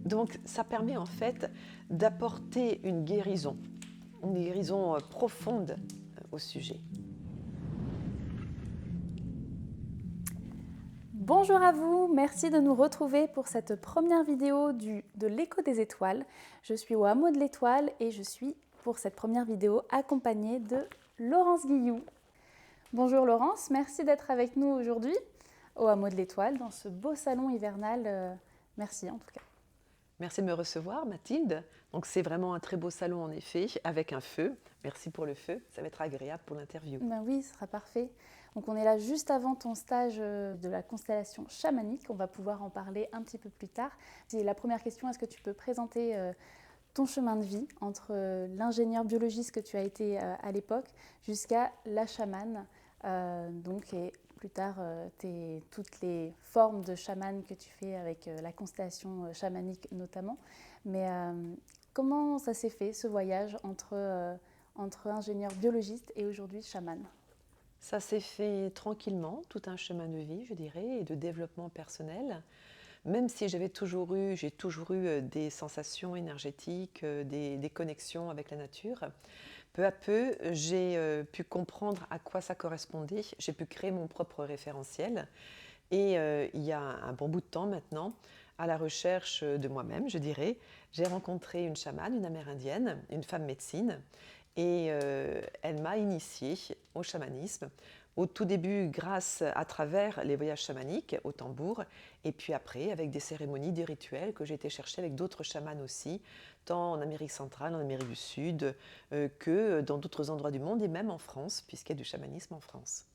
Donc ça permet en fait d'apporter une guérison profonde au sujet. Bonjour à vous, merci de nous retrouver pour cette première vidéo de l'écho des étoiles. Je suis au hameau de l'étoile et je suis pour cette première vidéo accompagnée de Laurence Guilloux. Bonjour Laurence, merci d'être avec nous aujourd'hui au hameau de l'étoile dans ce beau salon hivernal. Merci en tout cas. Merci de me recevoir, Mathilde. Donc c'est vraiment un très beau salon en effet, avec un feu. Merci pour le feu, ça va être agréable pour l'interview. Ben oui, ce sera parfait. Donc on est là juste avant ton stage de la constellation chamanique. On va pouvoir en parler un petit peu plus tard. Et la première question, est-ce que tu peux présenter ton chemin de vie entre l'ingénieur biologiste que tu as été à l'époque jusqu'à la chamane, et plus tard toutes les formes de chamane que tu fais avec la constellation chamanique notamment. Mais comment ça s'est fait ce voyage entre ingénieur biologiste et aujourd'hui chaman? Ça s'est fait tranquillement, tout un chemin de vie, je dirais, et de développement personnel. Même si j'ai toujours eu des sensations énergétiques, des connexions avec la nature, peu à peu, j'ai pu comprendre à quoi ça correspondait. J'ai pu créer mon propre référentiel. Et il y a un bon bout de temps maintenant, à la recherche de moi-même, je dirais, j'ai rencontré une chamane, une amérindienne, une femme médecine, et elle m'a initiée au chamanisme. Au tout début, grâce à travers les voyages chamaniques au tambour, et puis après avec des cérémonies, des rituels que j'ai été chercher avec d'autres chamans aussi, tant en Amérique centrale, en Amérique du Sud, que dans d'autres endroits du monde, et même en France, puisqu'il y a du chamanisme en France.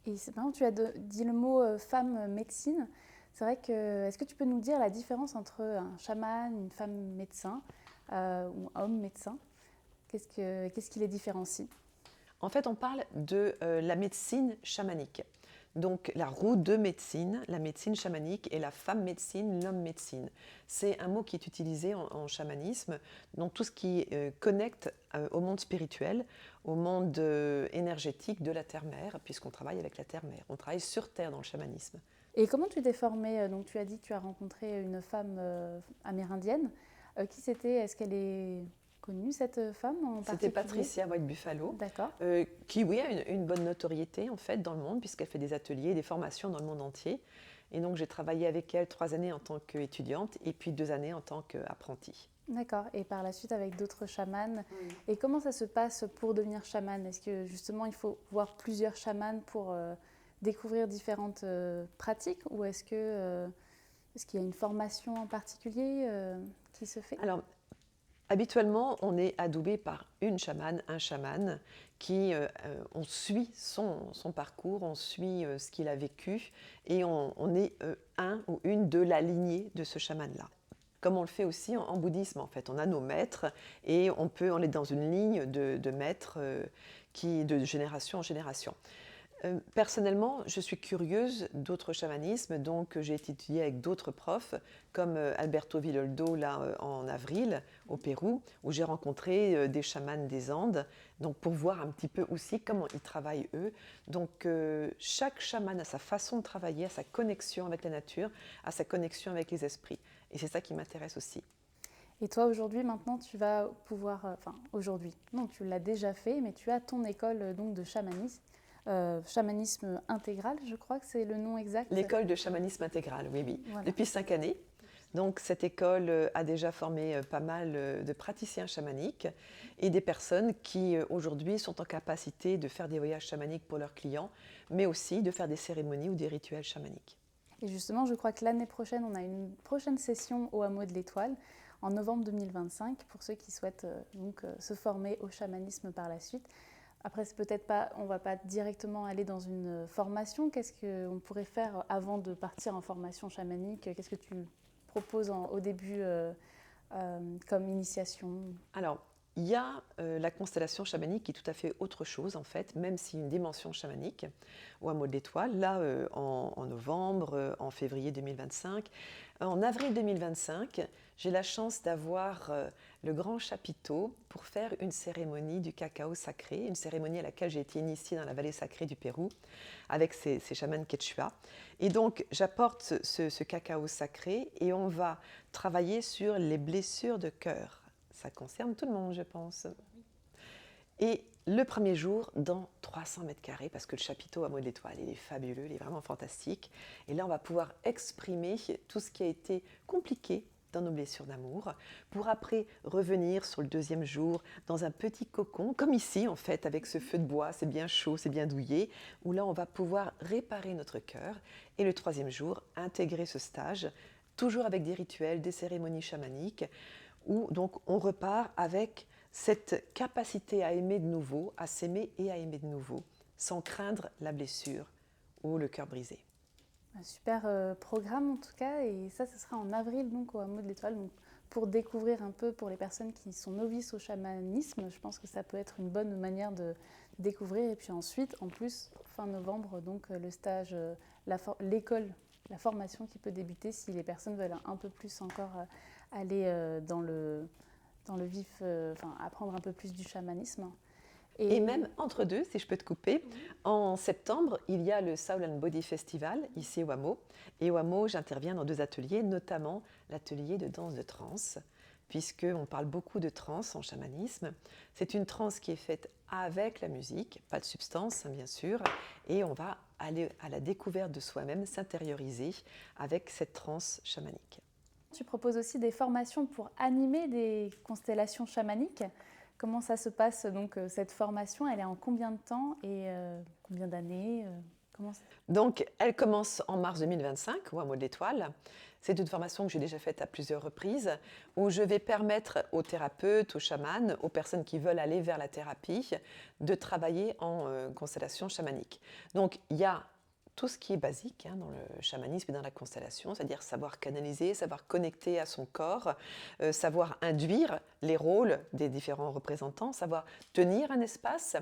Et c'est marrant, tu as dit le mot femme médecine. C'est vrai que, est-ce que tu peux nous dire la différence entre un chaman, une femme médecin ou un homme médecin? Qu'est-ce qui les différencie? En fait, on parle de la médecine chamanique. Donc la roue de médecine, la médecine chamanique, et la femme médecine, l'homme médecine. C'est un mot qui est utilisé en chamanisme, dans tout ce qui connecte au monde spirituel, au monde énergétique de la terre-mère, puisqu'on travaille avec la terre-mère. On travaille sur terre dans le chamanisme. Et comment tu t'es formée? Donc tu as dit que tu as rencontré une femme amérindienne. Qui c'était? Est-ce qu'elle est connue, cette femme en C'était particulier? Patricia White Buffalo, D'accord. qui, oui, a une bonne notoriété en fait dans le monde, puisqu'elle fait des ateliers, des formations dans le monde entier. Et donc j'ai travaillé avec elle 3 années en tant qu'étudiante et puis 2 années en tant qu'apprentie. D'accord. Et par la suite avec d'autres chamans. Oui. Et comment ça se passe pour devenir chaman? Est-ce que justement il faut voir plusieurs chamans pour découvrir différentes pratiques ou est-ce qu'il y a une formation en particulier qui se fait? Alors, habituellement, on est adoubé par une chamane, un chaman, on suit son parcours, on suit ce qu'il a vécu, et on est un ou une de la lignée de ce chaman-là. Comme on le fait aussi en bouddhisme, en fait. On a nos maîtres, et on est dans une ligne de maîtres de génération en génération. Personnellement, je suis curieuse d'autres chamanismes, donc j'ai étudié avec d'autres profs, comme Alberto Villoldo là en avril au Pérou, où j'ai rencontré des chamans des Andes, donc pour voir un petit peu aussi comment ils travaillent eux. Donc chaque chaman a sa façon de travailler, a sa connexion avec la nature, a sa connexion avec les esprits, et c'est ça qui m'intéresse aussi. Et toi aujourd'hui maintenant tu vas pouvoir, enfin aujourd'hui, non tu l'as déjà fait, mais tu as ton école donc de chamanisme, chamanisme intégral je crois que c'est le nom exact. L'école de chamanisme intégral, oui, oui, Voilà. depuis 5 années. Donc cette école a déjà formé pas mal de praticiens chamaniques et des personnes qui aujourd'hui sont en capacité de faire des voyages chamaniques pour leurs clients, mais aussi de faire des cérémonies ou des rituels chamaniques. Et justement je crois que l'année prochaine on a une prochaine session au hameau de l'Étoile en novembre 2025 pour ceux qui souhaitent se former au chamanisme par la suite. Après, c'est peut-être pas, on va pas directement aller dans une formation. Qu'est-ce qu'on pourrait faire avant de partir en formation chamanique? Qu'est-ce que tu proposes au début comme initiation? Alors, il y a la constellation chamanique qui est tout à fait autre chose en fait, même si une dimension chamanique au hameau de l'Étoile, là en novembre, en février 2025. En avril 2025, j'ai la chance d'avoir le grand chapiteau pour faire une cérémonie du cacao sacré, une cérémonie à laquelle j'ai été initiée dans la vallée sacrée du Pérou avec ces chamans quechua. Et donc j'apporte ce cacao sacré et on va travailler sur les blessures de cœur. Ça concerne tout le monde, je pense. Et le premier jour, dans 300 mètres carrés, parce que le chapiteau à Hameau de l'Étoile, il est fabuleux, il est vraiment fantastique. Et là, on va pouvoir exprimer tout ce qui a été compliqué dans nos blessures d'amour, pour après revenir sur le deuxième jour dans un petit cocon, comme ici en fait, avec ce feu de bois, c'est bien chaud, c'est bien douillet, où là on va pouvoir réparer notre cœur. Et le troisième jour, intégrer ce stage, toujours avec des rituels, des cérémonies chamaniques, où donc on repart avec cette capacité à aimer de nouveau, à s'aimer et à aimer de nouveau, sans craindre la blessure ou le cœur brisé. Un super programme en tout cas, et ça, ce sera en avril donc au Hameau de l'Étoile. Donc, pour découvrir un peu, pour les personnes qui sont novices au chamanisme, je pense que ça peut être une bonne manière de découvrir. Et puis ensuite, en plus, fin novembre, donc le stage, l'école, la formation qui peut débuter si les personnes veulent un peu plus encore aller dans le vif, apprendre un peu plus du chamanisme. Et même entre deux, si je peux te couper, en septembre, il y a le Soul and Body Festival ici au Hameau. Et au Hameau, j'interviens dans 2 ateliers, notamment l'atelier de danse de trance, puisqu'on parle beaucoup de trance en chamanisme. C'est une trance qui est faite avec la musique, pas de substance bien sûr, et on va aller à la découverte de soi-même, s'intérioriser avec cette trance chamanique. Tu proposes aussi des formations pour animer des constellations chamaniques. Comment ça se passe donc cette formation? Elle est en combien de temps et combien d'années Donc, elle commence en mars 2025 au Hameau de l'Étoile. C'est une formation que j'ai déjà faite à plusieurs reprises, où je vais permettre aux thérapeutes, aux chamans, aux personnes qui veulent aller vers la thérapie, de travailler en constellation chamanique. Donc, il y a tout ce qui est basique dans le chamanisme et dans la constellation, c'est-à-dire savoir canaliser, savoir connecter à son corps, savoir induire les rôles des différents représentants, savoir tenir un espace,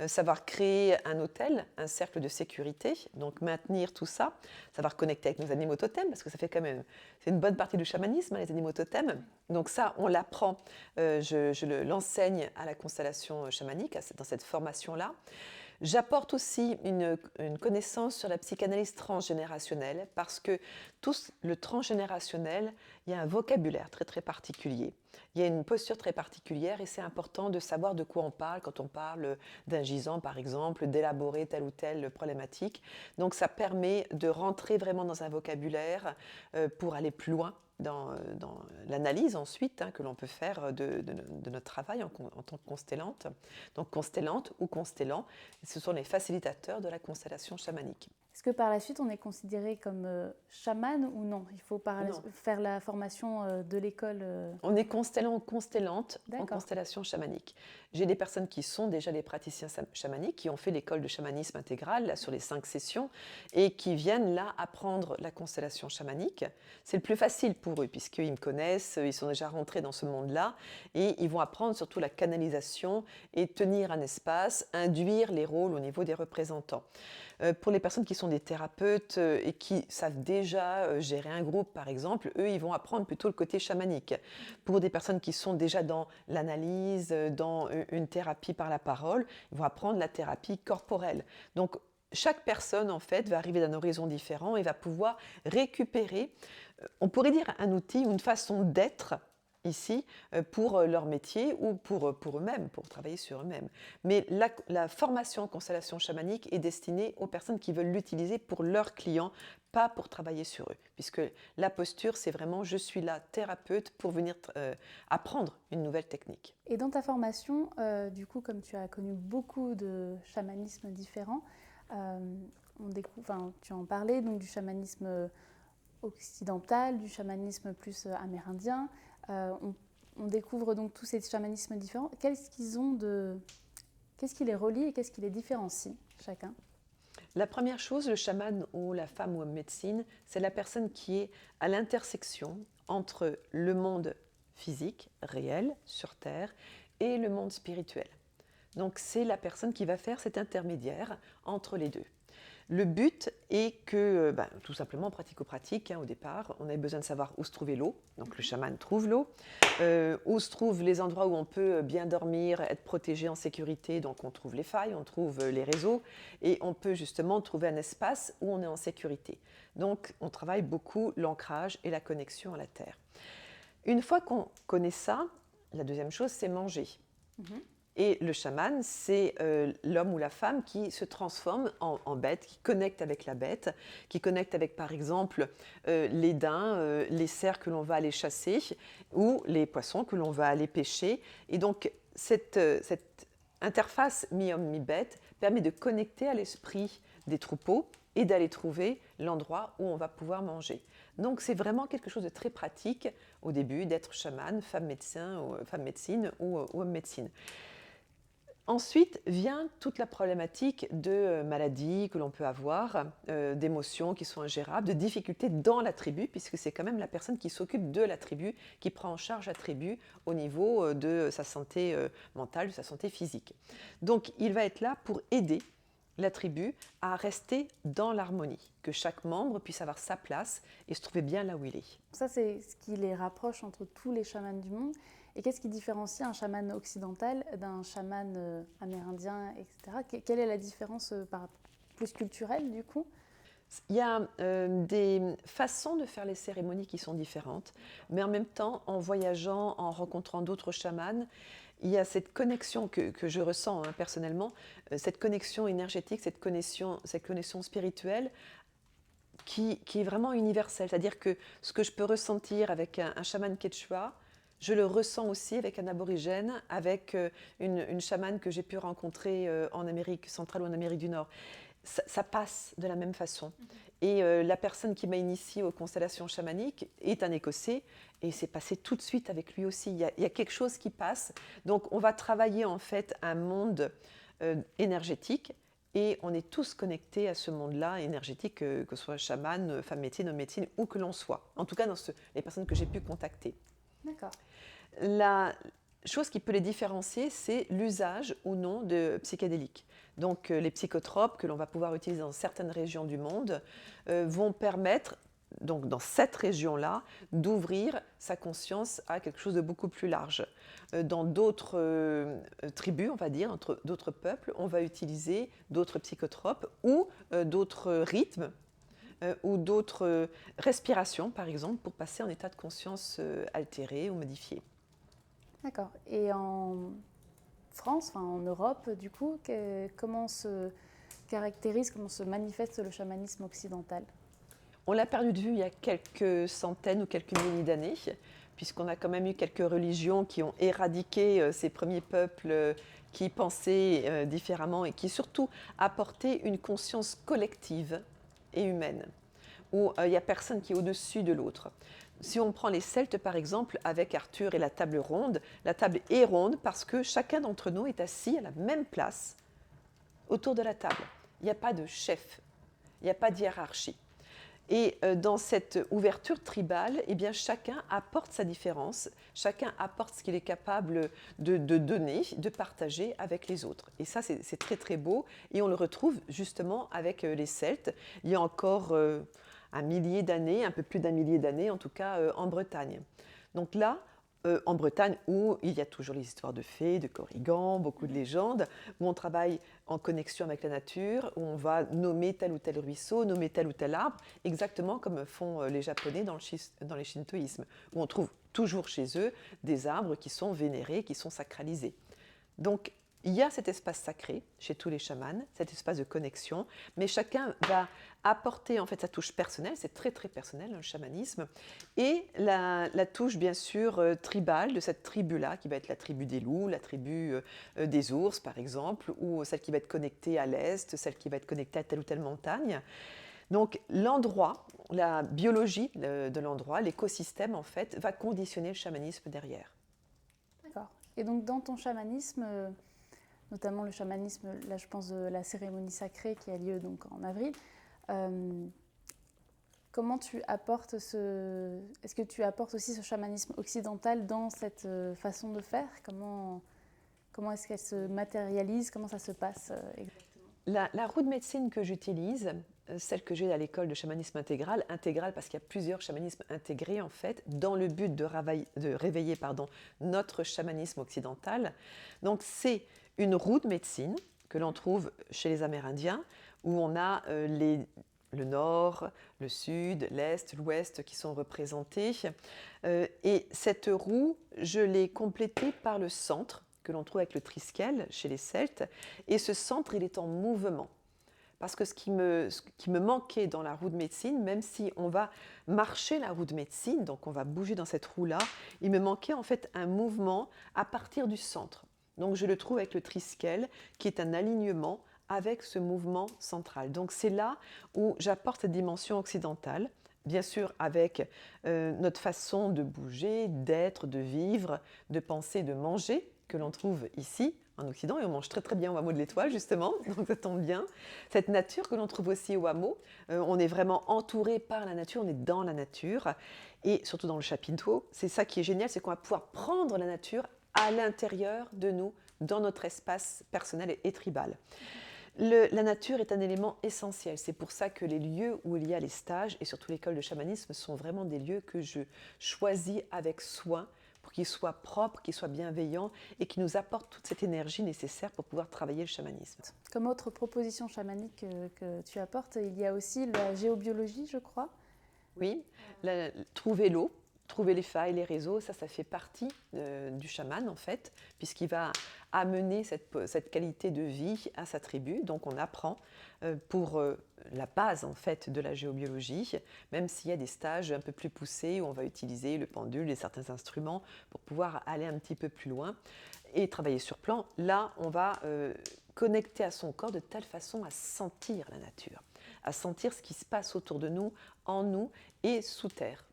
savoir créer un hôtel, un cercle de sécurité, donc maintenir tout ça, savoir connecter avec nos animaux totems, parce que ça fait quand même, c'est une bonne partie du chamanisme, les animaux totems. Donc ça, on l'apprend, je l'enseigne à la constellation chamanique, dans cette formation-là. J'apporte aussi une connaissance sur la psychanalyse transgénérationnelle parce que tout le transgénérationnel, il y a un vocabulaire très très particulier. Il y a une posture très particulière et c'est important de savoir de quoi on parle quand on parle d'un gisant par exemple, d'élaborer telle ou telle problématique. Donc ça permet de rentrer vraiment dans un vocabulaire pour aller plus loin dans l'analyse ensuite que l'on peut faire de notre travail en tant que constellante. Donc constellante ou constellant, ce sont les facilitateurs de la constellation chamanique. Est-ce que par la suite on est considéré comme chaman ou non? Il faut faire la formation de l'école On est constellant ou constellante en constellation chamanique. J'ai des personnes qui sont déjà des praticiens chamaniques, qui ont fait l'école de chamanisme intégral là, sur les 5 sessions et qui viennent là apprendre la constellation chamanique. C'est le plus facile pour eux puisqu'ils me connaissent, ils sont déjà rentrés dans ce monde-là et ils vont apprendre surtout la canalisation et tenir un espace, induire les rôles au niveau des représentants. Pour les personnes qui sont des thérapeutes et qui savent déjà gérer un groupe, par exemple, eux, ils vont apprendre plutôt le côté chamanique. Pour des personnes qui sont déjà dans l'analyse, dans une thérapie par la parole, ils vont apprendre la thérapie corporelle. Donc, chaque personne, en fait, va arriver d'un horizon différent et va pouvoir récupérer, on pourrait dire un outil ou une façon d'être ici pour leur métier ou pour eux-mêmes, pour travailler sur eux-mêmes. Mais la formation en constellation chamanique est destinée aux personnes qui veulent l'utiliser pour leurs clients, pas pour travailler sur eux. Puisque la posture, c'est vraiment je suis là, thérapeute, pour venir apprendre une nouvelle technique. Et dans ta formation, du coup, comme tu as connu beaucoup de chamanismes différents, tu en parlais, donc du chamanisme occidental, du chamanisme plus amérindien. On découvre donc tous ces chamanismes différents. Qu'est-ce qui les relie et qu'est-ce qui les différencie chacun? La première chose, le chaman ou la femme ou la médecine, c'est la personne qui est à l'intersection entre le monde physique, réel, sur Terre, et le monde spirituel. Donc c'est la personne qui va faire cet intermédiaire entre les deux. Le but est que, tout simplement, pratico-pratique, au départ, on avait besoin de savoir où se trouvait l'eau. Donc le chaman trouve l'eau. Où se trouvent les endroits où on peut bien dormir, être protégé en sécurité. Donc on trouve les failles, on trouve les réseaux. Et on peut justement trouver un espace où on est en sécurité. Donc on travaille beaucoup l'ancrage et la connexion à la terre. Une fois qu'on connaît ça, la deuxième chose, c'est manger. Et le chaman, c'est l'homme ou la femme qui se transforme en bête, qui connecte avec la bête, qui connecte avec, par exemple, les daims, les cerfs que l'on va aller chasser ou les poissons que l'on va aller pêcher. Et donc, cette interface mi-homme, mi-bête permet de connecter à l'esprit des troupeaux et d'aller trouver l'endroit où on va pouvoir manger. Donc, c'est vraiment quelque chose de très pratique au début d'être chaman, femme médecin, ou, femme médecine ou homme médecine. Ensuite vient toute la problématique de maladies que l'on peut avoir, d'émotions qui sont ingérables, de difficultés dans la tribu, puisque c'est quand même la personne qui s'occupe de la tribu, qui prend en charge la tribu au niveau de sa santé mentale, de sa santé physique. Donc il va être là pour aider la tribu à rester dans l'harmonie, que chaque membre puisse avoir sa place et se trouver bien là où il est. Ça, c'est ce qui les rapproche entre tous les chamans du monde. Et qu'est-ce qui différencie un chaman occidental d'un chaman amérindien, etc. Quelle est la différence plus culturelle, du coup? Il y a des façons de faire les cérémonies qui sont différentes, mais en même temps, en voyageant, en rencontrant d'autres chamans, il y a cette connexion que je ressens personnellement, cette connexion énergétique, cette connexion spirituelle qui est vraiment universelle. C'est-à-dire que ce que je peux ressentir avec un chaman quechua, je le ressens aussi avec un aborigène, avec une chamane que j'ai pu rencontrer en Amérique centrale ou en Amérique du Nord. Ça passe de la même façon. Et la personne qui m'a initiée aux constellations chamaniques est un Écossais et c'est passé tout de suite avec lui aussi. Il y a quelque chose qui passe. Donc on va travailler en fait un monde énergétique et on est tous connectés à ce monde-là énergétique, que ce soit chaman, femme médecine, homme médecine, où que l'on soit. En tout cas, dans les personnes que j'ai pu contacter. D'accord. La chose qui peut les différencier, c'est l'usage ou non de psychédéliques. Donc les psychotropes que l'on va pouvoir utiliser dans certaines régions du monde vont permettre, donc dans cette région-là, d'ouvrir sa conscience à quelque chose de beaucoup plus large. Dans d'autres tribus, on va dire, entre d'autres peuples, on va utiliser d'autres psychotropes ou d'autres rythmes ou d'autres respirations, par exemple, pour passer en état de conscience altéré ou modifié. D'accord. Et en France, enfin en Europe, du coup, comment se caractérise, comment se manifeste le chamanisme occidental? On l'a perdu de vue il y a quelques centaines ou quelques milliers d'années, puisqu'on a quand même eu quelques religions qui ont éradiqué ces premiers peuples qui pensaient différemment et qui surtout apportaient une conscience collective et humaine, où il n'y a personne qui est au-dessus de l'autre. Si on prend les Celtes par exemple, avec Arthur et la table ronde, la table est ronde parce que chacun d'entre nous est assis à la même place autour de la table. Il n'y a pas de chef, il n'y a pas de hiérarchie. Et dans cette ouverture tribale, eh bien, chacun apporte sa différence, chacun apporte ce qu'il est capable de donner, de partager avec les autres. Et ça, c'est très très beau. Et on le retrouve justement avec les Celtes. Il y a encore un millier d'années, un peu plus d'un millier d'années en tout cas, en Bretagne. Donc là, en Bretagne, où il y a toujours les histoires de fées, de Corrigan, beaucoup de légendes, où on travaille en connexion avec la nature, où on va nommer tel ou tel ruisseau, nommer tel ou tel arbre, exactement comme font les Japonais dans les shintoïsmes, où on trouve toujours chez eux des arbres qui sont vénérés, qui sont sacralisés. Donc, il y a cet espace sacré chez tous les chamans, cet espace de connexion, mais chacun va apporter en fait sa touche personnelle, c'est très très personnel le chamanisme, et la touche bien sûr tribale de cette tribu-là, qui va être la tribu des loups, la tribu des ours par exemple, ou celle qui va être connectée à l'est, celle qui va être connectée à telle ou telle montagne. Donc l'endroit, la biologie de l'endroit, l'écosystème en fait, va conditionner le chamanisme derrière. D'accord. Et donc dans ton chamanisme, notamment le chamanisme, là je pense de la cérémonie sacrée qui a lieu donc en avril, comment tu apportes est-ce que tu apportes aussi ce chamanisme occidental dans cette façon de faire? Comment Comment est-ce qu'elle se matérialise? Comment ça se passe exactement? La roue de médecine que j'utilise, celle que j'ai à l'école de chamanisme intégral, parce qu'il y a plusieurs chamanismes intégrés en fait, dans le but de réveiller notre chamanisme occidental. Donc c'est une roue de médecine que l'on trouve chez les Amérindiens, où on a le nord, le sud, l'est, l'ouest qui sont représentés. Et cette roue, je l'ai complétée par le centre, que l'on trouve avec le triskel chez les Celtes. Et ce centre, il est en mouvement. Parce que ce qui me manquait dans la roue de médecine, même si on va marcher la roue de médecine, donc on va bouger dans cette roue-là, il me manquait en fait un mouvement à partir du centre. Donc je le trouve avec le triskel, qui est un alignement avec ce mouvement central. Donc c'est là où j'apporte cette dimension occidentale, bien sûr avec notre façon de bouger, d'être, de vivre, de penser, de manger, que l'on trouve ici en Occident, et on mange très très bien au hameau de l'Étoile justement, donc ça tombe bien. Cette nature que l'on trouve aussi au hameau, on est vraiment entouré par la nature, on est dans la nature, et surtout dans le chapiteau, c'est ça qui est génial, c'est qu'on va pouvoir prendre la nature à l'intérieur de nous, dans notre espace personnel et tribal. La nature est un élément essentiel. C'est pour ça que les lieux où il y a les stages, et surtout l'école de chamanisme, sont vraiment des lieux que je choisis avec soin pour qu'ils soient propres, qu'ils soient bienveillants et qui nous apportent toute cette énergie nécessaire pour pouvoir travailler le chamanisme. Comme autre proposition chamanique que tu apportes, il y a aussi la géobiologie, je crois. Oui, trouver l'eau, trouver les failles, les réseaux, ça fait partie du chaman en fait, puisqu'il va amener cette qualité de vie à sa tribu. Donc on apprend pour la base en fait de la géobiologie, même s'il y a des stages un peu plus poussés où on va utiliser le pendule et certains instruments pour pouvoir aller un petit peu plus loin et travailler sur plan. Là, on va connecter à son corps de telle façon à sentir la nature, à sentir ce qui se passe autour de nous, en nous et sous terre.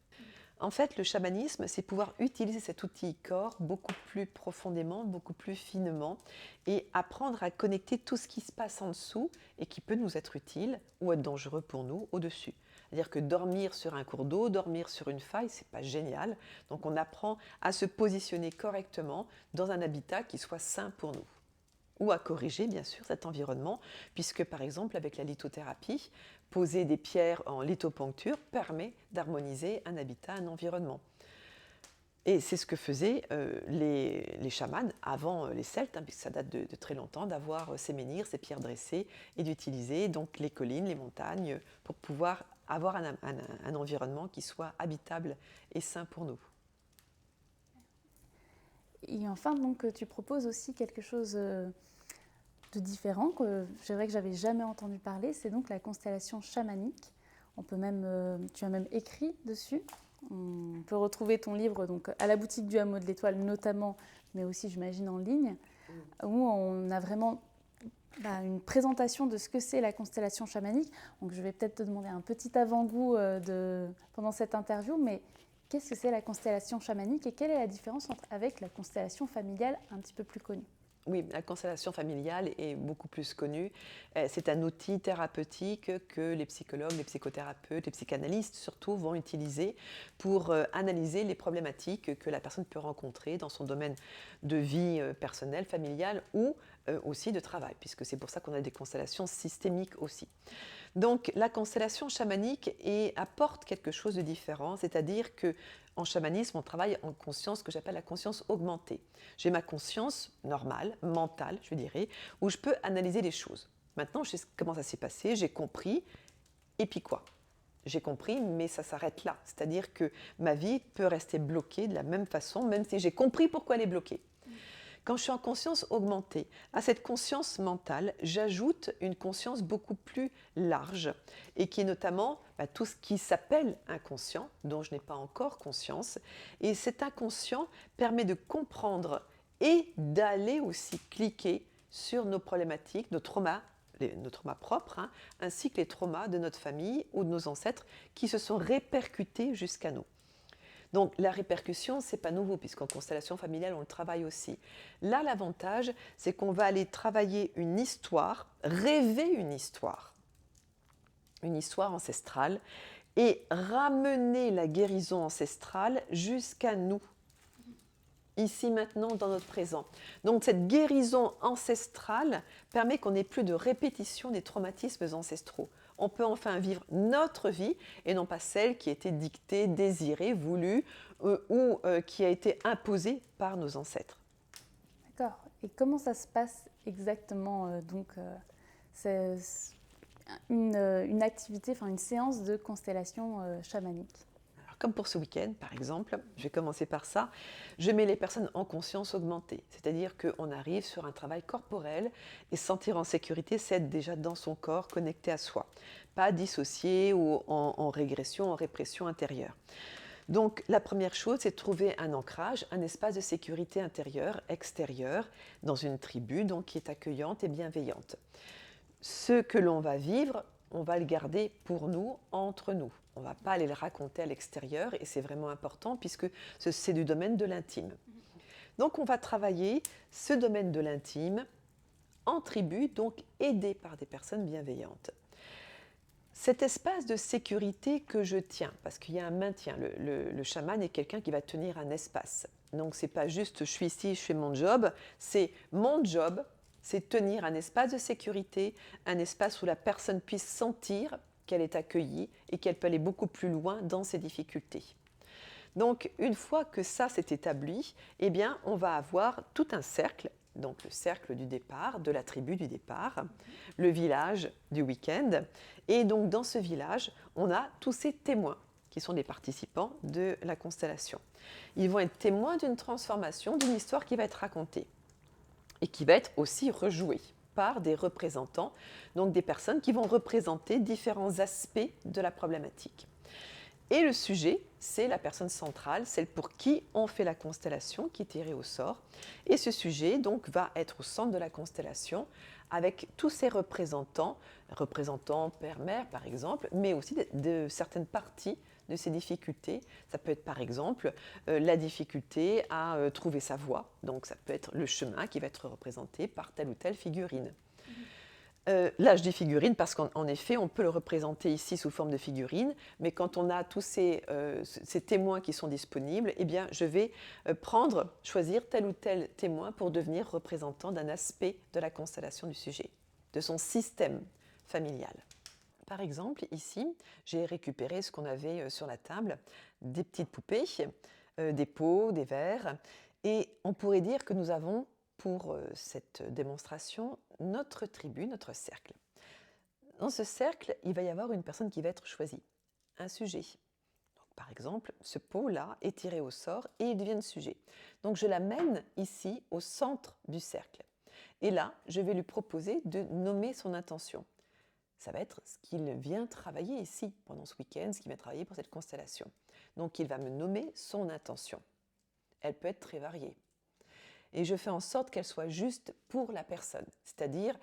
En fait, le chamanisme, c'est pouvoir utiliser cet outil corps beaucoup plus profondément, beaucoup plus finement et apprendre à connecter tout ce qui se passe en dessous et qui peut nous être utile ou être dangereux pour nous au-dessus. C'est-à-dire que dormir sur un cours d'eau, dormir sur une faille, c'est pas génial. Donc on apprend à se positionner correctement dans un habitat qui soit sain pour nous. Ou à corriger bien sûr cet environnement, puisque par exemple avec la lithothérapie, poser des pierres en lithoponcture permet d'harmoniser un habitat, un environnement. Et c'est ce que faisaient les chamans avant les Celtes, puisque ça date de très longtemps, d'avoir ces menhirs, ces pierres dressées, et d'utiliser donc les collines, les montagnes, pour pouvoir avoir un environnement qui soit habitable et sain pour nous. Et enfin, donc, tu proposes aussi quelque chose de différent, que c'est vrai que j'avais jamais entendu parler, c'est donc la constellation chamanique. On peut même, tu as même écrit dessus. On peut retrouver ton livre donc, à la boutique du Hameau de l'Étoile notamment, mais aussi j'imagine en ligne, où on a vraiment une présentation de ce que c'est la constellation chamanique. Donc je vais peut-être te demander un petit avant-goût pendant cette interview, mais qu'est-ce que c'est la constellation chamanique et quelle est la différence avec la constellation familiale un petit peu plus connue? Oui, la constellation familiale est beaucoup plus connue. C'est un outil thérapeutique que les psychologues, les psychothérapeutes, les psychanalystes surtout vont utiliser pour analyser les problématiques que la personne peut rencontrer dans son domaine de vie personnelle, familiale ou aussi de travail, puisque c'est pour ça qu'on a des constellations systémiques aussi. Donc la constellation chamanique apporte quelque chose de différent, c'est-à-dire qu'en chamanisme, on travaille en conscience que j'appelle la conscience augmentée. J'ai ma conscience normale, mentale, je dirais, où je peux analyser les choses. Maintenant, je sais comment ça s'est passé, j'ai compris, et puis quoi? J'ai compris, mais ça s'arrête là. C'est-à-dire que ma vie peut rester bloquée de la même façon, même si j'ai compris pourquoi elle est bloquée. Quand je suis en conscience augmentée, à cette conscience mentale, j'ajoute une conscience beaucoup plus large et qui est notamment tout ce qui s'appelle inconscient, dont je n'ai pas encore conscience. Et cet inconscient permet de comprendre et d'aller aussi cliquer sur nos problématiques, nos traumas propres, ainsi que les traumas de notre famille ou de nos ancêtres qui se sont répercutés jusqu'à nous. Donc la répercussion, ce n'est pas nouveau, puisqu'en constellation familiale, on le travaille aussi. Là, l'avantage, c'est qu'on va aller travailler une histoire, rêver une histoire ancestrale, et ramener la guérison ancestrale jusqu'à nous. ici, maintenant, dans notre présent. Donc cette guérison ancestrale permet qu'on n'ait plus de répétition des traumatismes ancestraux. On peut enfin vivre notre vie et non pas celle qui a été dictée, désirée, voulue ou qui a été imposée par nos ancêtres. D'accord. Et comment ça se passe exactement c'est une activité, enfin une séance de constellation chamanique? Alors, comme pour ce week-end, par exemple, je vais commencer par ça, je mets les personnes en conscience augmentée, c'est-à-dire qu'on arrive sur un travail corporel et se sentir en sécurité, c'est être déjà dans son corps, connecté à soi, pas dissocié ou en régression, en répression intérieure. Donc la première chose, c'est de trouver un ancrage, un espace de sécurité intérieure, extérieur, dans une tribu donc, qui est accueillante et bienveillante. Ce que l'on va vivre, on va le garder pour nous, entre nous. On ne va pas aller le raconter à l'extérieur et c'est vraiment important puisque c'est du domaine de l'intime. Donc on va travailler ce domaine de l'intime en tribu, donc aidé par des personnes bienveillantes. Cet espace de sécurité que je tiens, parce qu'il y a un maintien, le chaman est quelqu'un qui va tenir un espace. Donc c'est pas juste je suis ici, je fais mon job, c'est mon job, c'est tenir un espace de sécurité, un espace où la personne puisse sentir qu'elle est accueillie et qu'elle peut aller beaucoup plus loin dans ses difficultés. Donc une fois que ça s'est établi, eh bien on va avoir tout un cercle, donc le cercle du départ, de la tribu du départ, le village du week-end. Et donc dans ce village, on a tous ces témoins qui sont des participants de la constellation. Ils vont être témoins d'une transformation, d'une histoire qui va être racontée et qui va être aussi rejouée par des représentants, donc des personnes qui vont représenter différents aspects de la problématique. Et le sujet, c'est la personne centrale, celle pour qui on fait la constellation, qui est tirée au sort. Et ce sujet donc va être au centre de la constellation avec tous ses représentants, père-mère par exemple, mais aussi de certaines parties de ces difficultés. Ça peut être par exemple la difficulté à trouver sa voie. Donc ça peut être le chemin qui va être représenté par telle ou telle figurine. Là, je dis figurine parce qu'en effet, on peut le représenter ici sous forme de figurine, mais quand on a tous ces témoins qui sont disponibles, eh bien, je vais choisir tel ou tel témoin pour devenir représentant d'un aspect de la constellation du sujet, de son système familial. Par exemple, ici, j'ai récupéré ce qu'on avait sur la table, des petites poupées, des pots, des verres, et on pourrait dire que nous avons pour cette démonstration notre tribu, notre cercle. Dans ce cercle, il va y avoir une personne qui va être choisie, un sujet. Donc, par exemple, ce pot-là est tiré au sort et il devient sujet. Donc je l'amène ici au centre du cercle. Et là, je vais lui proposer de nommer son intention. Ça va être ce qu'il vient travailler ici pendant ce week-end, ce qu'il vient travailler pour cette constellation. Donc il va me nommer son intention. Elle peut être très variée. Et je fais en sorte qu'elle soit juste pour la personne. C'est-à-dire,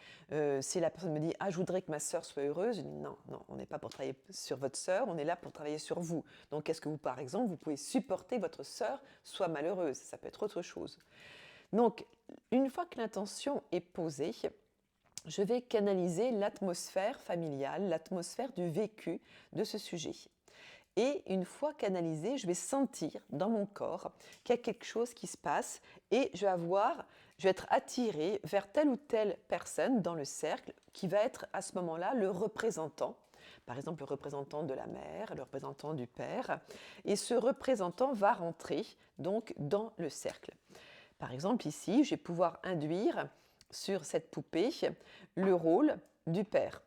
si la personne me dit « Ah, je voudrais que ma sœur soit heureuse », je dis « Non, on n'est pas pour travailler sur votre sœur, on est là pour travailler sur vous. Donc, est-ce que vous, par exemple, vous pouvez supporter que votre sœur soit malheureuse ?» Ça peut être autre chose. Donc, une fois que l'intention est posée, je vais canaliser l'atmosphère familiale, l'atmosphère du vécu de ce sujet. Et une fois canalisé, je vais sentir dans mon corps qu'il y a quelque chose qui se passe et je vais être attirée vers telle ou telle personne dans le cercle qui va être à ce moment-là le représentant. Par exemple, le représentant de la mère, le représentant du père. Et ce représentant va rentrer donc dans le cercle. Par exemple, ici, je vais pouvoir induire sur cette poupée le rôle du père.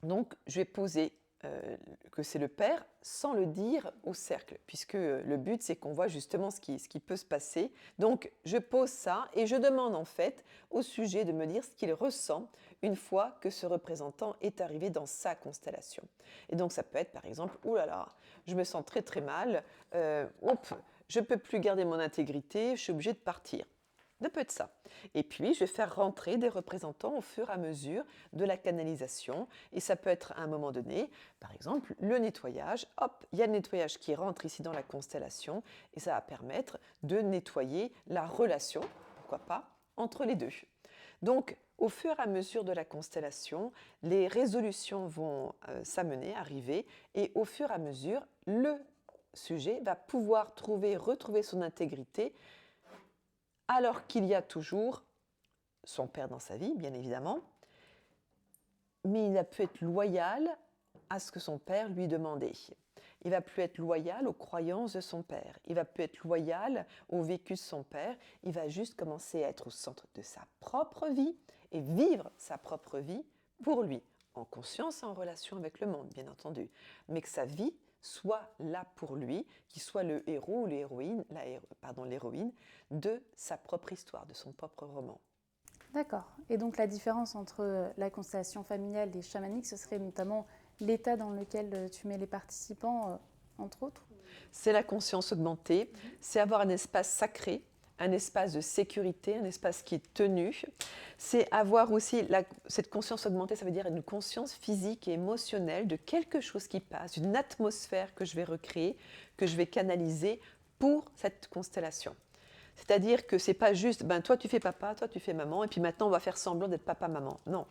Donc, je vais poser que c'est le père sans le dire au cercle, puisque le but c'est qu'on voit justement ce qui peut se passer. Donc je pose ça et je demande en fait au sujet de me dire ce qu'il ressent une fois que ce représentant est arrivé dans sa constellation. Et donc ça peut être par exemple, ouh là là, je me sens très très mal, je ne peux plus garder mon intégrité, je suis obligée de partir. De peu de ça. Et puis, je vais faire rentrer des représentants au fur et à mesure de la canalisation. Et ça peut être à un moment donné, par exemple, le nettoyage. Hop, il y a le nettoyage qui rentre ici dans la constellation. Et ça va permettre de nettoyer la relation, pourquoi pas, entre les deux. Donc, au fur et à mesure de la constellation, les résolutions vont s'amener, arriver. Et au fur et à mesure, le sujet va pouvoir retrouver son intégrité alors qu'il y a toujours son père dans sa vie, bien évidemment, mais il va plus être loyal à ce que son père lui demandait. Il va plus être loyal aux croyances de son père. Il va plus être loyal au vécu de son père. Il va juste commencer à être au centre de sa propre vie et vivre sa propre vie pour lui, en conscience et en relation avec le monde, bien entendu. Mais que sa vie soit là pour lui, qu'il soit le héros ou l'héroïne de sa propre histoire, de son propre roman. D'accord. Et donc la différence entre la constellation familiale et chamanique, ce serait notamment l'état dans lequel tu mets les participants, entre autres? C'est la conscience augmentée, c'est avoir un espace sacré, un espace de sécurité, un espace qui est tenu. C'est avoir aussi cette conscience augmentée, ça veut dire une conscience physique et émotionnelle de quelque chose qui passe, une atmosphère que je vais recréer, que je vais canaliser pour cette constellation. C'est-à-dire que c'est pas juste, toi tu fais papa, toi tu fais maman, et puis maintenant on va faire semblant d'être papa-maman. Non,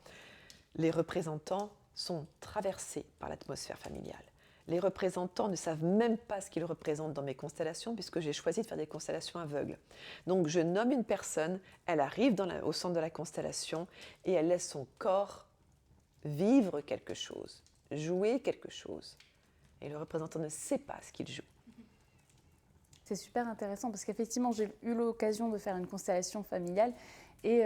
les représentants sont traversés par l'atmosphère familiale. Les représentants ne savent même pas ce qu'ils représentent dans mes constellations puisque j'ai choisi de faire des constellations aveugles. Donc je nomme une personne, elle arrive au centre de la constellation et elle laisse son corps vivre quelque chose, jouer quelque chose. Et le représentant ne sait pas ce qu'il joue. C'est super intéressant parce qu'effectivement, j'ai eu l'occasion de faire une constellation familiale et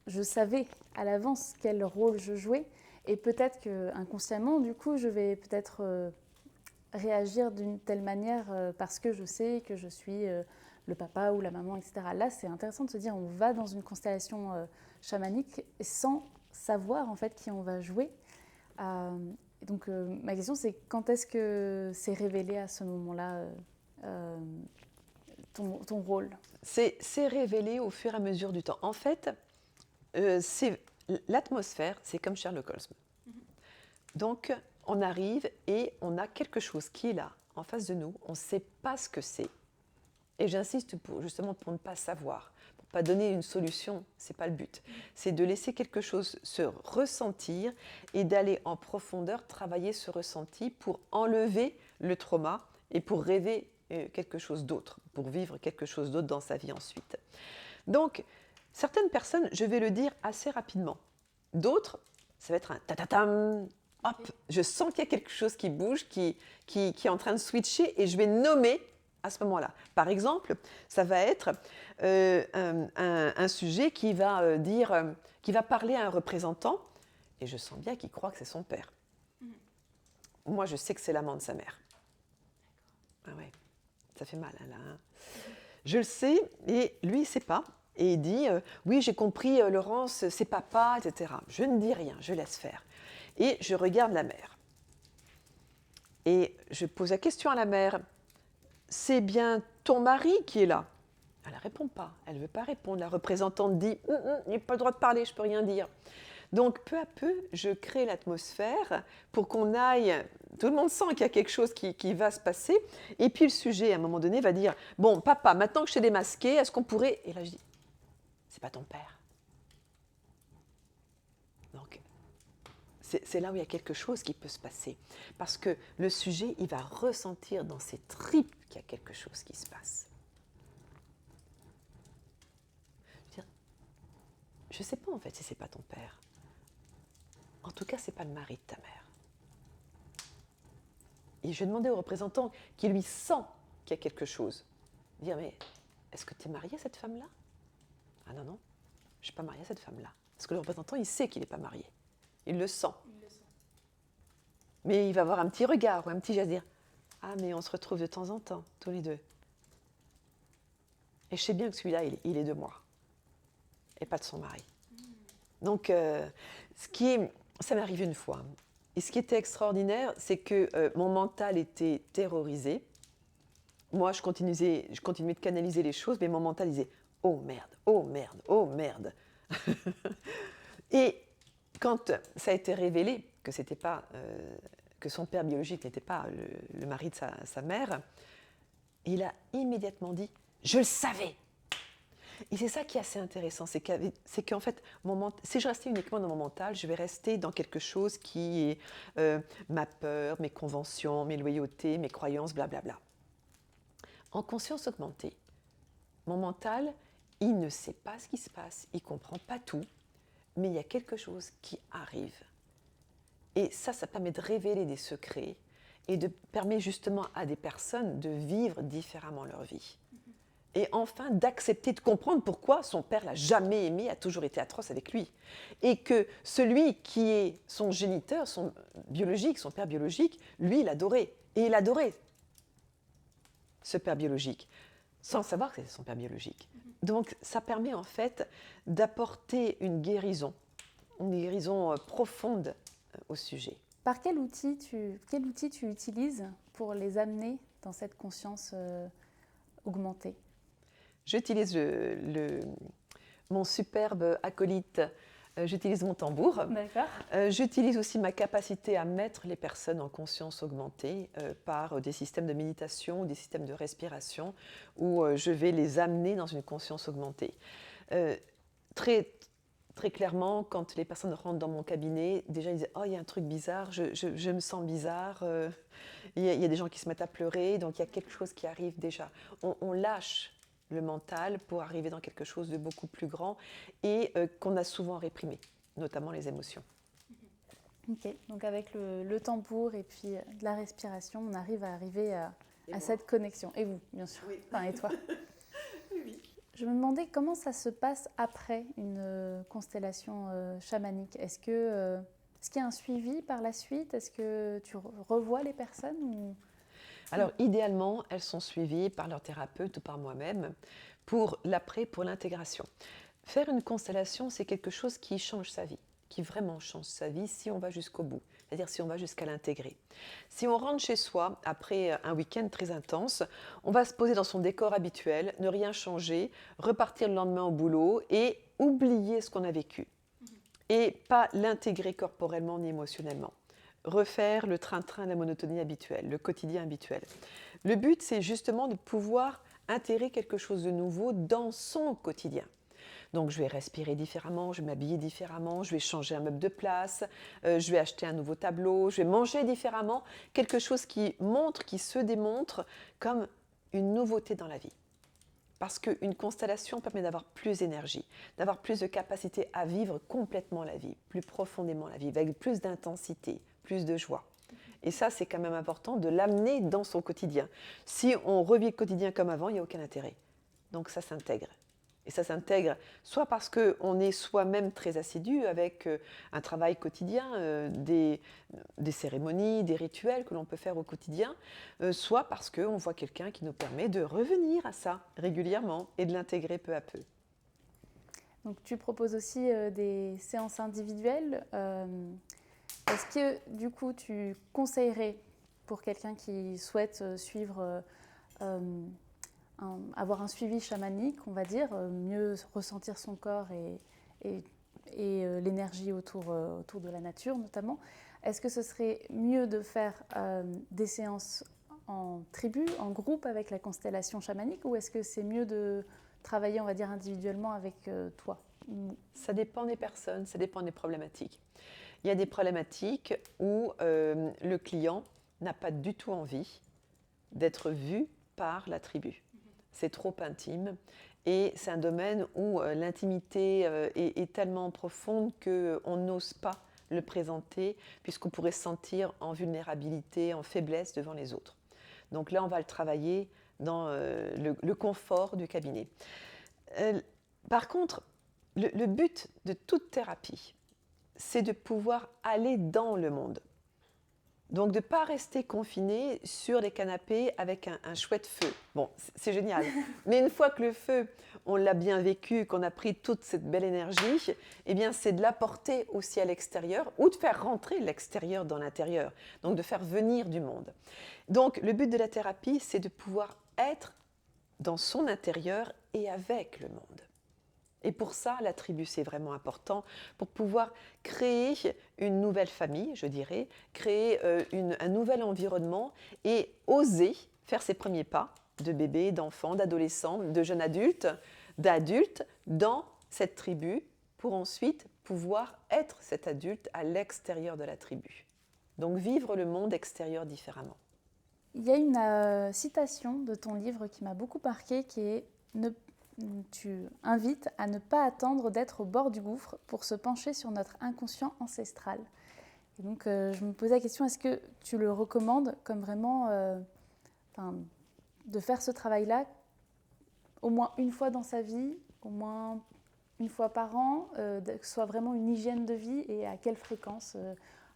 je savais à l'avance quel rôle je jouais. Et peut-être qu'inconsciemment, du coup, je vais peut-être réagir d'une telle manière parce que je sais que je suis le papa ou la maman, etc. Là, c'est intéressant de se dire on va dans une constellation chamanique sans savoir en fait qui on va jouer. Donc ma question, c'est quand est-ce que c'est révélé à ce moment-là ton rôle? C'est révélé au fur et à mesure du temps. En fait, l'atmosphère, c'est comme Sherlock Holmes. Donc, on arrive et on a quelque chose qui est là, en face de nous. On ne sait pas ce que c'est. Et j'insiste justement pour ne pas savoir, pour ne pas donner une solution, ce n'est pas le but. C'est de laisser quelque chose se ressentir et d'aller en profondeur travailler ce ressenti pour enlever le trauma et pour rêver quelque chose d'autre, pour vivre quelque chose d'autre dans sa vie ensuite. Donc, certaines personnes, je vais le dire assez rapidement. D'autres, ça va être un ta-ta-tam, hop, je sens qu'il y a quelque chose qui bouge, qui est en train de switcher et je vais nommer à ce moment-là. Par exemple, ça va être un sujet qui va qui va parler à un représentant et je sens bien qu'il croit que c'est son père. Moi, je sais que c'est l'amant de sa mère. Ah ouais, ça fait mal là. Hein. Je le sais et lui, il ne sait pas. Et il dit oui, j'ai compris, Laurence, c'est papa, etc. Je ne dis rien, je laisse faire. Et je regarde la mère. Et je pose la question à la mère, c'est bien ton mari qui est là? Elle ne répond pas, elle ne veut pas répondre. La représentante dit, il n'a pas le droit de parler, je ne peux rien dire. Donc peu à peu, je crée l'atmosphère pour qu'on aille, tout le monde sent qu'il y a quelque chose qui va se passer. Et puis le sujet, à un moment donné, va dire, bon, papa, maintenant que je t'ai démasqué, est-ce qu'on pourrait... Et là, je dis, c'est pas ton père. Donc, c'est là où il y a quelque chose qui peut se passer. Parce que le sujet, il va ressentir dans ses tripes qu'il y a quelque chose qui se passe. Je ne sais pas en fait si c'est pas ton père. En tout cas, c'est pas le mari de ta mère. Et je vais demander au représentant qui lui sent qu'il y a quelque chose. Dire, mais est-ce que tu es marié à cette femme-là? Ah non, non, je ne suis pas mariée à cette femme-là. Parce que le représentant, il sait qu'il n'est pas marié. Il le sent. Mais il va avoir un petit regard ou un petit geste, dire, ah mais on se retrouve de temps en temps, tous les deux. Et je sais bien que celui-là, il est de moi. Et pas de son mari. Donc, ça m'est arrivé une fois. Et ce qui était extraordinaire, c'est que mon mental était terrorisé. Moi, je continuais de canaliser les choses, mais mon mental disait « Oh merde, oh merde, oh merde !» Et quand ça a été révélé que c'était pas, que son père biologique n'était pas le mari de sa mère, il a immédiatement dit « Je le savais !» Et c'est ça qui est assez intéressant, c'est qu'en fait, si je restais uniquement dans mon mental, je vais rester dans quelque chose qui est ma peur, mes conventions, mes loyautés, mes croyances, blablabla. En conscience augmentée, Mon mental, il ne sait pas ce qui se passe, il ne comprend pas tout, mais il y a quelque chose qui arrive. Et ça permet de révéler des secrets et de permet justement à des personnes de vivre différemment leur vie. Et enfin, d'accepter de comprendre pourquoi son père l'a jamais aimé, a toujours été atroce avec lui. Et que celui qui est son géniteur, son biologique, son père biologique, lui, il adorait. Et il adorait ce père biologique, sans savoir que c'était son père biologique. Donc, ça permet en fait d'apporter une guérison profonde au sujet. Par quel outil tu utilises pour les amener dans cette conscience augmentée? J'utilise mon superbe acolyte, j'utilise mon tambour. D'accord. J'utilise aussi ma capacité à mettre les personnes en conscience augmentée par des systèmes de méditation ou des systèmes de respiration où je vais les amener dans une conscience augmentée. Très clairement, quand les personnes rentrent dans mon cabinet, déjà ils disent « Oh, il y a un truc bizarre, je me sens bizarre. » Il y a des gens qui se mettent à pleurer, donc il y a quelque chose qui arrive déjà. On lâche le mental pour arriver dans quelque chose de beaucoup plus grand et qu'on a souvent réprimé, notamment les émotions. Ok, donc avec le tambour et puis de la respiration, on arrive à cette connexion. Et vous, bien sûr. Oui. Enfin, et toi. Oui. Je me demandais comment ça se passe après une constellation chamanique. Est-ce qu'il y a un suivi par la suite? Est-ce que tu revois les personnes ou... Alors, idéalement, elles sont suivies par leur thérapeute ou par moi-même pour l'après, pour l'intégration. Faire une constellation, c'est quelque chose qui change sa vie, qui vraiment change sa vie si on va jusqu'au bout, c'est-à-dire si on va jusqu'à l'intégrer. Si on rentre chez soi après un week-end très intense, on va se poser dans son décor habituel, ne rien changer, repartir le lendemain au boulot et oublier ce qu'on a vécu. Et pas l'intégrer corporellement ni émotionnellement. Refaire le train-train, la monotonie habituelle, le quotidien habituel. Le but, c'est justement de pouvoir intégrer quelque chose de nouveau dans son quotidien. Donc je vais respirer différemment, je vais m'habiller différemment, je vais changer un meuble de place, je vais acheter un nouveau tableau, je vais manger différemment, quelque chose qui se démontre comme une nouveauté dans la vie. Parce qu'une constellation permet d'avoir plus d'énergie, d'avoir plus de capacité à vivre complètement la vie, plus profondément la vie, avec plus d'intensité, plus de joie. Et ça, c'est quand même important de l'amener dans son quotidien. Si on revit le quotidien comme avant, il n'y a aucun intérêt. Donc ça s'intègre. Et ça s'intègre soit parce qu'on est soi-même très assidu avec un travail quotidien, des cérémonies, des rituels que l'on peut faire au quotidien, soit parce qu'on voit quelqu'un qui nous permet de revenir à ça régulièrement et de l'intégrer peu à peu. Donc tu proposes aussi des séances individuelles. Est-ce que du coup tu conseillerais pour quelqu'un qui souhaite suivre avoir un suivi chamanique, on va dire, mieux ressentir son corps et l'énergie autour de la nature notamment. Est-ce que ce serait mieux de faire des séances en tribu, en groupe avec la constellation chamanique, ou est-ce que c'est mieux de travailler, on va dire, individuellement avec toi? Ça dépend des personnes, ça dépend des problématiques. Il y a des problématiques où le client n'a pas du tout envie d'être vu par la tribu. C'est trop intime et c'est un domaine où l'intimité est tellement profonde qu'on n'ose pas le présenter puisqu'on pourrait se sentir en vulnérabilité, en faiblesse devant les autres. Donc là, on va le travailler dans le confort du cabinet. Par contre, le but de toute thérapie, c'est de pouvoir aller dans le monde. Donc de ne pas rester confiné sur les canapés avec un chouette feu. Bon, c'est génial. Mais une fois que le feu, on l'a bien vécu, qu'on a pris toute cette belle énergie, eh bien c'est de l'apporter aussi à l'extérieur ou de faire rentrer l'extérieur dans l'intérieur. Donc de faire venir du monde. Donc le but de la thérapie, c'est de pouvoir être dans son intérieur et avec le monde. Et pour ça, la tribu, c'est vraiment important pour pouvoir créer une nouvelle famille, je dirais, créer un nouvel environnement et oser faire ses premiers pas de bébé, d'enfant, d'adolescent, de jeune adulte, d'adulte dans cette tribu pour ensuite pouvoir être cet adulte à l'extérieur de la tribu. Donc vivre le monde extérieur différemment. Il y a une citation de ton livre qui m'a beaucoup marquée qui est tu invites à ne pas attendre d'être au bord du gouffre pour se pencher sur notre inconscient ancestral. Et donc, je me posais la question, est-ce que tu le recommandes comme vraiment de faire ce travail-là au moins une fois dans sa vie, au moins une fois par an, que ce soit vraiment une hygiène de vie et à quelle fréquence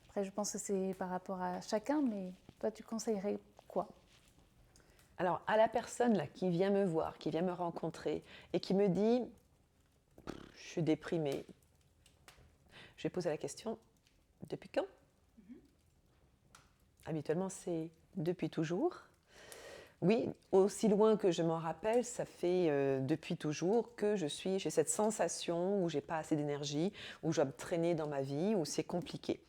Après, je pense que c'est par rapport à chacun, mais toi, tu conseillerais quoi? Alors, à la personne là, qui vient me voir, qui vient me rencontrer et qui me dit « je suis déprimée », je vais poser la question « depuis quand ?» Habituellement, c'est « depuis toujours ». Oui, aussi loin que je m'en rappelle, ça fait depuis toujours que j'ai cette sensation où j'ai pas assez d'énergie, où je dois me traîner dans ma vie, où c'est compliqué.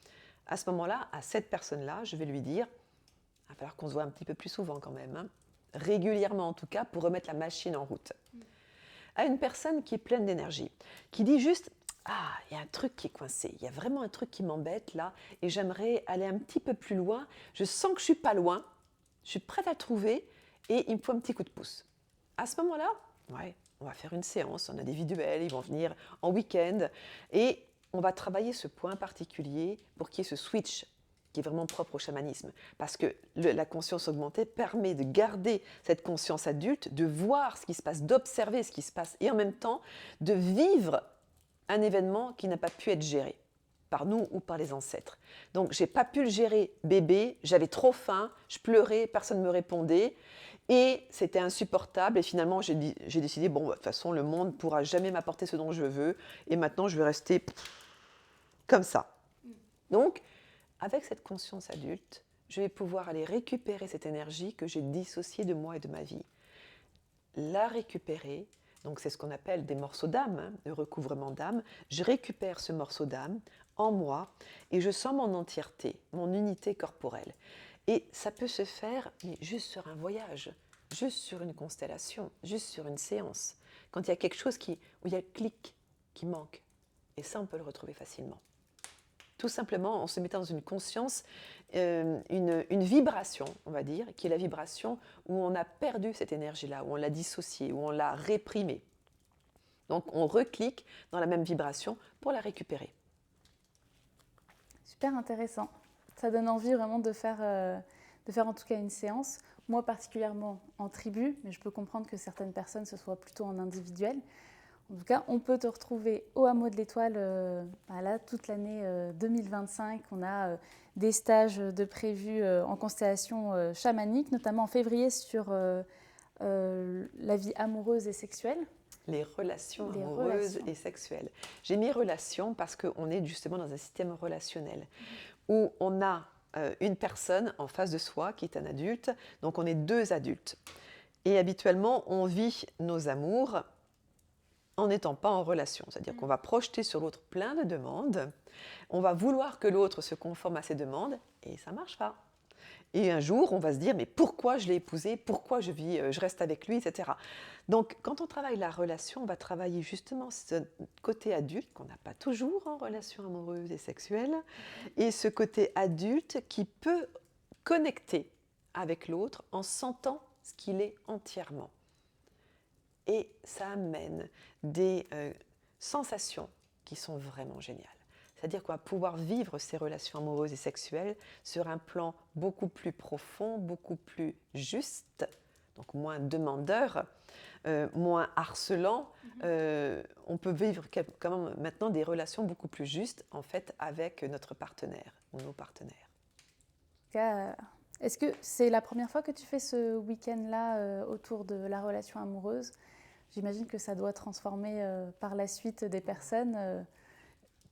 À ce moment-là, à cette personne-là, je vais lui dire, il va falloir qu'on se voit un petit peu plus souvent quand même, hein, régulièrement en tout cas, pour remettre la machine en route. À une personne qui est pleine d'énergie, qui dit juste, ah, il y a un truc qui est coincé, il y a vraiment un truc qui m'embête là, et j'aimerais aller un petit peu plus loin, je sens que je suis pas loin, je suis prête à trouver, et il me faut un petit coup de pouce. À ce moment-là, ouais, on va faire une séance en individuel, ils vont venir en week-end, et on va travailler ce point particulier pour qu'il y ait ce switch qui est vraiment propre au chamanisme. Parce que la conscience augmentée permet de garder cette conscience adulte, de voir ce qui se passe, d'observer ce qui se passe, et en même temps de vivre un événement qui n'a pas pu être géré par nous ou par les ancêtres. Donc, j'ai pas pu le gérer bébé, j'avais trop faim, je pleurais, personne ne me répondait, et c'était insupportable. Et finalement, j'ai décidé, bon, de toute façon, le monde ne pourra jamais m'apporter ce dont je veux, et maintenant, je vais rester comme ça. Donc, avec cette conscience adulte, je vais pouvoir aller récupérer cette énergie que j'ai dissociée de moi et de ma vie. La récupérer, donc c'est ce qu'on appelle des morceaux d'âme, hein, le recouvrement d'âme. Je récupère ce morceau d'âme en moi et je sens mon entièreté, mon unité corporelle. Et ça peut se faire mais juste sur un voyage, juste sur une constellation, juste sur une séance. Quand il y a quelque chose où il y a le clic qui manque. Et ça, on peut le retrouver facilement. Tout simplement en se mettant dans une conscience, une vibration, on va dire, qui est la vibration où on a perdu cette énergie-là, où on l'a dissociée, où on l'a réprimée. Donc on reclique dans la même vibration pour la récupérer. Super intéressant. Ça donne envie vraiment de faire en tout cas une séance. Moi particulièrement en tribu, mais je peux comprendre que certaines personnes ce soit plutôt en individuel. En tout cas, on peut te retrouver au Hameau de l'Étoile là, toute l'année 2025. On a des stages de prévus en constellation chamanique, notamment en février sur la vie amoureuse et sexuelle. Les relations amoureuses et sexuelles. J'ai mis relations parce qu'on est justement dans un système relationnel où on a une personne en face de soi qui est un adulte, donc on est deux adultes. Et habituellement, on vit nos amours en n'étant pas en relation. C'est-à-dire qu'on va projeter sur l'autre plein de demandes, on va vouloir que l'autre se conforme à ces demandes, et ça ne marche pas. Et un jour, on va se dire, mais pourquoi je l'ai épousé, pourquoi je reste avec lui, etc. Donc, quand on travaille la relation, on va travailler justement ce côté adulte qu'on n'a pas toujours en relation amoureuse et sexuelle, et ce côté adulte qui peut connecter avec l'autre en sentant ce qu'il est entièrement. Et ça amène des sensations qui sont vraiment géniales. C'est-à-dire qu'on va pouvoir vivre ces relations amoureuses et sexuelles sur un plan beaucoup plus profond, beaucoup plus juste, donc moins demandeur, moins harcelant. On peut vivre quand même maintenant des relations beaucoup plus justes en fait avec notre partenaire ou nos partenaires. Est-ce que c'est la première fois que tu fais ce week-end-là autour de la relation amoureuse ? J'imagine que ça doit transformer par la suite des personnes.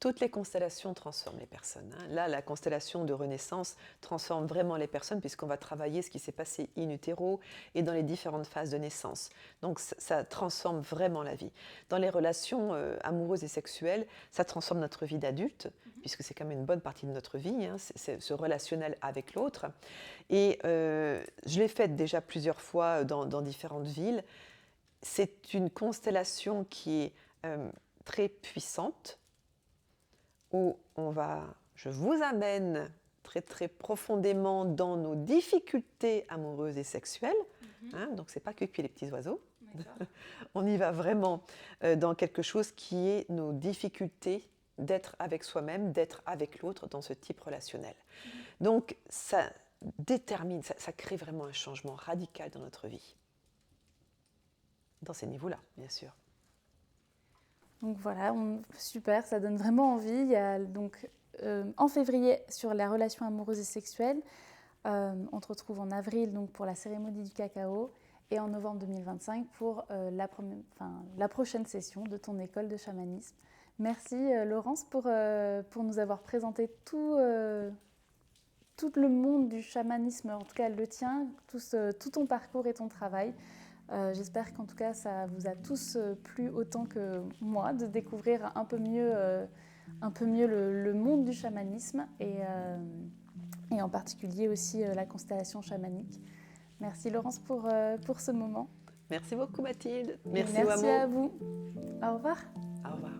Toutes les constellations transforment les personnes. Là, la constellation de Renaissance transforme vraiment les personnes puisqu'on va travailler ce qui s'est passé in utero et dans les différentes phases de naissance. Donc ça transforme vraiment la vie. Dans les relations amoureuses et sexuelles, ça transforme notre vie d'adulte, puisque c'est quand même une bonne partie de notre vie, hein, c'est ce relationnel avec l'autre. Et je l'ai faite déjà plusieurs fois dans différentes villes. C'est une constellation qui est très puissante, où je vous amène très très profondément dans nos difficultés amoureuses et sexuelles. Donc c'est pas que cuire les petits oiseaux. Oui. On y va vraiment dans quelque chose qui est nos difficultés d'être avec soi-même, d'être avec l'autre dans ce type relationnel. Donc ça détermine, ça crée vraiment un changement radical dans notre vie. Dans ces niveaux-là, bien sûr. Donc voilà, super, ça donne vraiment envie. Il y a donc en février sur la relation amoureuse et sexuelle. On te retrouve en avril donc, pour la cérémonie du cacao et en novembre 2025 pour la prochaine session de ton école de chamanisme. Merci Laurence pour nous avoir présenté tout le monde du chamanisme, en tout cas le tien, tout ton parcours et ton travail. J'espère qu'en tout cas ça vous a tous plu autant que moi de découvrir un peu mieux le monde du chamanisme et en particulier aussi la constellation chamanique. Merci Laurence pour ce moment. Merci beaucoup Mathilde. Merci Merci Wamo. à vous. Au revoir. Au revoir.